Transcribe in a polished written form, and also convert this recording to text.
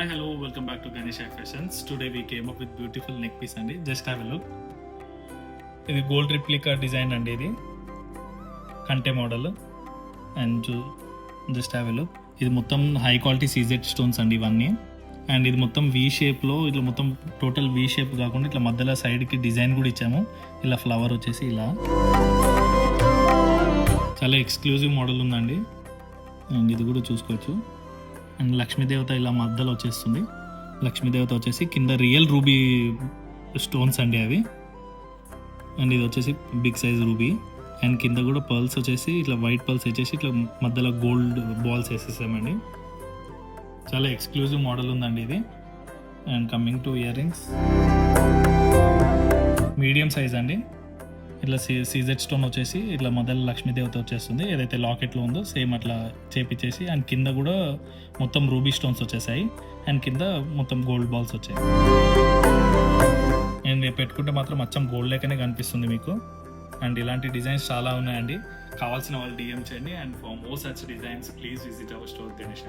Hi, hello, welcome back to Ganesha Fashions. Today we came up with beautiful neck piece అండి. Just have a look. ఇది gold replica design అండి, ఇది కంటే model. And just have a look. ఇది మొత్తం high quality CZ stones అండి ఇవన్నీ. And ఇది మొత్తం వీ షేప్లో, ఇట్లా మొత్తం టోటల్ వీ షేప్ కాకుండా ఇట్లా మధ్యలో సైడ్కి డిజైన్ కూడా ఇచ్చాము. ఇలా ఫ్లవర్ వచ్చేసి ఇలా చాలా ఎక్స్క్లూజివ్ మోడల్ ఉందండి. అండ్ ఇది కూడా చూసుకోవచ్చు. అండ్ లక్ష్మీదేవత ఇలా మధ్యలో వచ్చేస్తుంది. లక్ష్మీదేవత వచ్చేసి కింద రియల్ రూబీ స్టోన్స్ అండి అవి. అండ్ ఇది వచ్చేసి బిగ్ సైజ్ రూబీ. అండ్ కింద కూడా పర్ల్స్ వచ్చేసి ఇట్లా వైట్ పర్ల్స్ వచ్చేసి ఇట్లా మధ్యలో గోల్డ్ బాల్స్ వేసేసామండి. చాలా ఎక్స్క్లూజివ్ మోడల్ ఉందండి ఇది. And coming to ear rings, medium size అండి. ఇట్లా సీజెడ్ స్టోన్ వచ్చేసి ఇట్లా మధ్యలో లక్ష్మీదేవత వచ్చేస్తుంది. ఏదైతే లాకెట్లో ఉందో సేమ్ అట్లా చేపించేసి, అండ్ కింద కూడా మొత్తం రూబీ స్టోన్స్ వచ్చేసాయి. అండ్ కింద మొత్తం గోల్డ్ బాల్స్ వచ్చాయి. అండ్ పెట్టుకుంటే మాత్రం అచ్చం గోల్డ్ లెక్కనే కనిపిస్తుంది మీకు. అండ్ ఇలాంటి డిజైన్స్ చాలా ఉన్నాయండి. కావాల్సిన వాళ్ళు DM చేయండి. And for more such designs please visit our store Ganesh.